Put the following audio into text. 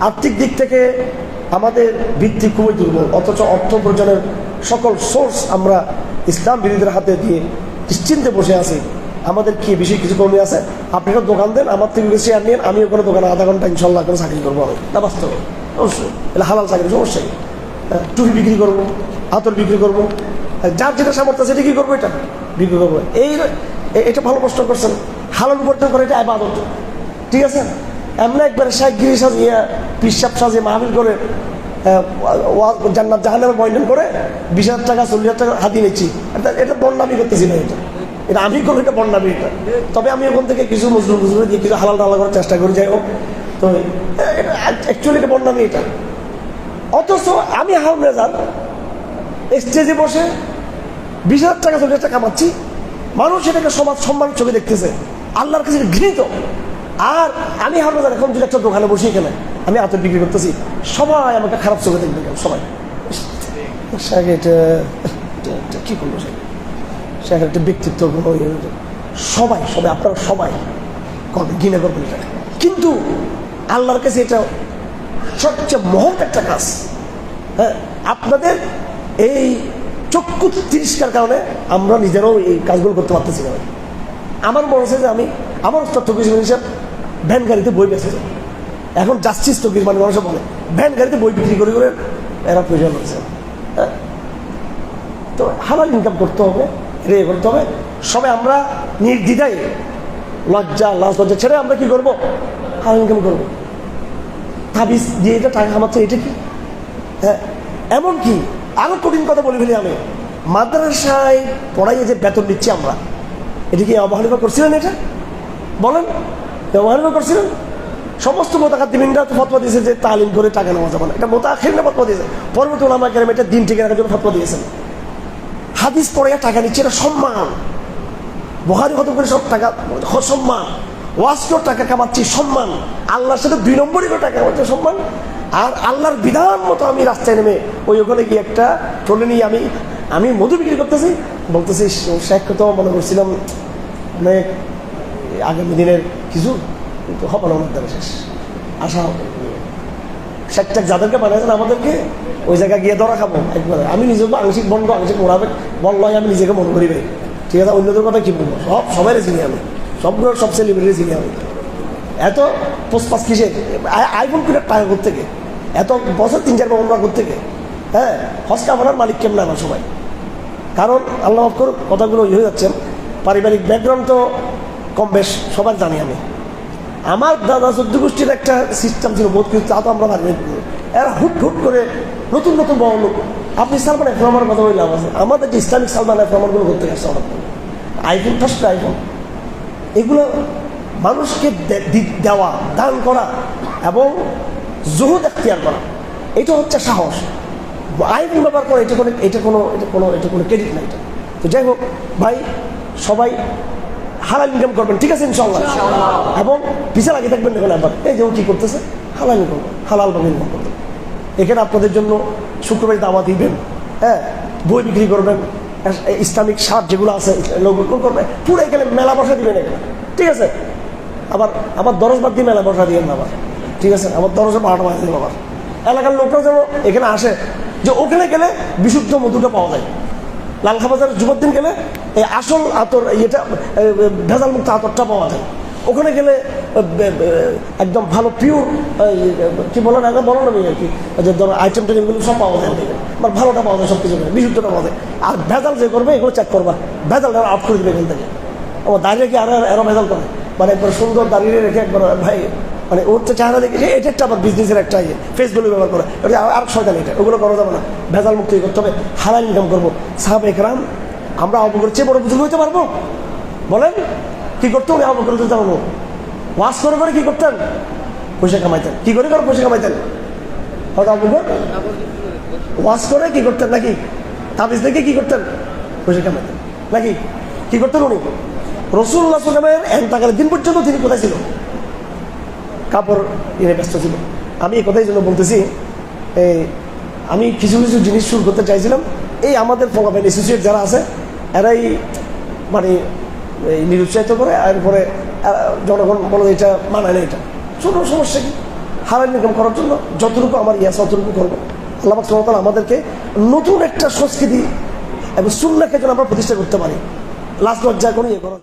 আর্থিক দিক থেকে আমাদের ভিত্তি খুবই দুর্বল, অথচ অর্থ উপার্জনের সকল সোর্স আমরা ইসলাম বিরোধীদের হাতে দিয়ে নিশ্চিন্তে বসে আছি। আমাদের কি বেশি কিছু কমে আছে? আপনি একটা দোকান দেন, আমার থেকে বেশি শেয়ার নিন, আমিও কোনো দোকানে আধা ঘন্টা ইনশাল্লাহ করে চাকরি করবো, আমি না বাস্তব অবশ্যই এটা হালাল চাকরি, সমস্যাই। টুপি বিক্রি করবো, আতর বিক্রি করবো, যার যেটা সামর্থ্য সেটা কি করবো, এটা বিক্রি করবো। এটা ভালো প্রশ্ন করছেন। হালাল উপার্জন করে এটা ইবাদত, ঠিক আছে? এমনি একবারে শাহগিরি সাজিয়ে পিসাব সাজিয়ে মাহফিল করে জান্নাত জাহান্নামের বর্ণন করে 20,000 টাকা 40,000 টাকা হাতিয়ে নিচ্ছি, এটা বর্ণামি করতেছি না, এটা আমি করবো, এটা বর্ণামি। এটা তবে আমি ওখান থেকে কিছু মজদুর দিয়ে কিছু হালাল টালা করার চেষ্টা করি, যাই হোক। তো এটা অ্যাকচুয়ালি এটা বর্ণামি এটা। অথচ আমি হারামজাদা স্টেজে বসে 20,000 টাকা 40,000 টাকা কামাচ্ছি, মানুষ এটাকে সমাজ সম্মান চোখে দেখতেছে, আল্লাহর কাছে ঘৃণিত। আর আমি হারামজাদা এখন যদি একটা দোকানে বসি, এখানে আমি আতর বিক্রি করতেছি, সবাই আমাকে খারাপ চোখে দেখবে, সবাই এটা কি করবো, সে একটা ব্যক্তিত্ব, সবাই আপনারা সবাই করবেন, ঘৃণা করবেন এটা। কিন্তু আল্লাহর কাছে এটা সবচেয়ে মহৎ একটা কাজ। হ্যাঁ, আপনাদের এই চক্ষু তিরস্কার কারণে আমরা নিজেরাও এই কাজগুলো করতে পারতেছি না। আমার মনে হচ্ছে যে আমার তথ্যবিজ হিসাব ভ্যান গাড়িতে বই বেঁচে যায়। এখন জাস্টিস তকির মানে মানুষ বলে ভ্যান গাড়িতে বই বিক্রি করে এরা পয়সা করছে। হ্যাঁ, তো হালাল ইনকাম করতে হবে, করতে হবে। সবাই আমরা নির্দ্বিধায় লাজ লজ্জা ছেড়ে আমরা কি করবো, হালাল ইনকাম করবো। তাবিজ দিয়ে এটা টাকা কামাচ্ছে, এটা কি? হ্যাঁ, এমনকি আরো কঠিন কথা বলে ফেলি আমি, মাদ্রাসায় পড়াইয়ে যে বেতন দিচ্ছি আমরা, এটা কি অবহেলা করছিলেন? এটা বলেন, অবহেলা করছিলেন? সমস্ত মোতাকাদ্দিমিনরা তো ফতোয়া দিয়েছে যে তালিম করে টাকা নেওয়া যাবে না, এটা মোতাখিররা ফতোয়া দিয়েছে। পরবর্তী উলামা কেরাম এটা দিন ঠিক রাখার জন্য ফতোয়া দিয়েছেন। হাদিস পড়ে টাকা নিচ্ছে, এটা সম্মান। বুখারী খতম করে সব টাকা সম্মান, ওয়াজ করে টাকা কামাচ্ছি সম্মান, আল্লাহর সাথে 2 নম্বরই করে টাকা কামাচ্ছে সম্মান। আর আল্লাহর বিধান মতো আমি রাস্তায় নেমে ওখানে গিয়ে একটা ট্রলি নিয়ে আমি মধু বিক্রি করতেছি, বলতেছি শেখ তো মনে করছিলাম অনেক আগামী দিনের কিছু, কিন্তু হবে না, আমার দ্বারা শেষ আশা। শেখ টেক যাদেরকে বানিয়েছেন আমাদেরকে ওই জায়গায় গিয়ে ধরা খাবো একবারে। আমি নিজেকে আংশিক বন্ধ, আংশিক মোড়াবে বললাই আমি নিজেকে মনে করি ভাই, ঠিক আছে? অন্যদের কথা কি বলবো, সবাই চিনি আমি, সবগুলোর সব সেলিব্রিটি চিনি আমি। এত পোস্টপাস কিসে, আইফোন কিনে টাকা করতে থেকে, এত বছর 3-4 বার করতে থেকে। হ্যাঁ, হজ কাপড়ার মালিক কেমন আমার সবাই, কারণ আল্লাহ মাফ করুক কথাগুলো হয়ে যাচ্ছেন। পারিবারিক ব্যাকগ্রাউন্ড তো কম বেশ সবার জানি আমি। আমার দাদা 14 গোষ্ঠীর একটা সিস্টেম ছিল, বোধ কিছু, তা তো আমরা পারিবারিক। এরা হুট করে নতুন বড় লোক। আপনি সালমান এফ রহমানের কথা বললাম আছে, আমাদের যে ইসলামিক সালমান এফ রহমানগুলো করতে গেছে আইফোন, ফার্স্ট আইফোন, এগুলো মানুষকে দেওয়া, দান করা এবং জুহুদ এখতিয়ার করা, এটা হচ্ছে সাহস। আইফোন ব্যবহার করে এটা কোনো ক্রেডিট নাই। তো যাই হোক ভাই, সবাই হালাল ইনকাম করবেন, ঠিক আছে ইনশাআল্লাহ, এবং পিছিয়ে লাগিয়ে থাকবেন। দেখুন আবার এই যে কি করতেছে, হালাল ইনকাম, হালালভাবে ইনকাম করবেন। এখানে আপনাদের জন্য শুক্রবার দাওয়াত দিবেন, হ্যাঁ, বই বিক্রি করবেন, ইসলামিক শার্ট যেগুলো আছে করবেন, পুরো এখানে মেলা বসা দিবেন এখানে, ঠিক আছে? আবার আমার দরজ বাদ দিয়ে মেলা বসা দিবেন না আবার, ঠিক আছে? আমার দরজা 12টা বাজে দেবেন। আবার এলাকার লোকরাও যেন এখানে আসে, যে ওখানে গেলে বিশুদ্ধ মধুটা পাওয়া যায়। লালখাবাজার যুবদ্দিন গেলে এই আসল আতর, এটা ভেজাল মুক্ত আতরটা পাওয়া যায়। ওখানে গেলে একদম ভালো পিওর কি বলেন, একটা বলো না আর কি, যে ধরো আইটেম টেমগুলো সব পাওয়া যায়, আমার ভালোটা পাওয়া যায়, সব কিছু বিশুদ্ধটা পাওয়া যায়। আর ভেজাল যে করবে এগুলো চেক করবা, ভেজাল আউট করে দেবে এখান থেকে। আমার দাঁড়িয়ে কি আরো ভেজাল করে, মানে একবার সুন্দর দাঁড়িয়ে রেখে একবার ভাই, মানে ওর তো চেহারা দেখে এটা একটা আবার বিজনেসের একটা ফেসবুক ব্যবহার করে, এটা আর শয়তান, এটা ওগুলো করা যাবে না। ভেজাল মুক্তি করতে হবে, হালাল ইনকাম করবো। সাহাবা একরাম, আমরা আবু বকরের চেয়ে বড় বুজুর্গ হইতে পারবো? বলেন, কি করতো উনি? আবু বকর হতে পারবো। ওয়াজ করে কি করতেন? পয়সা কামাইতেন। কি করে পয়সা কামাইতেন? হয়তো আবু বকর ওয়াজ করে কি করতেন, নাকি তাবিজ দেখে কি করতেন? পয়সা কামাইতেন, নাকি কি করতেন উনি? রাসূলুল্লাহ সাল্লাল্লাহু আলাইহি ওয়াসাল্লামের এন্তেকালের দিন পর্যন্ত তিনি কোথায় ছিল? কাপড় কিনে ব্যস্ত ছিল। আমি এই কথাই জন্য বলতেছি, আমি কিছু জিনিস শুরু করতে চাইছিলাম। এই আমাদের ফোকাবেন অ্যাসোসিয়েট যারা আছে, এরাই মানে নিরুৎসাহিত করে, এরপরে জনগণ বলে এটা মানায় না। এটা ছোট সমস্যা কি, হালাল ইনকাম করার জন্য যতটুকু আমার ইয়ে আছে ততটুকু করবো। আল্লাহ পাক সুবহানাহু ওয়া তাআলা আমাদেরকে নতুন একটা সংস্কৃতি এবং সুন্নাহকে যেন আমরা প্রতিষ্ঠা করতে পারি, লাজ লজ্জা কোনো ইয়ে করা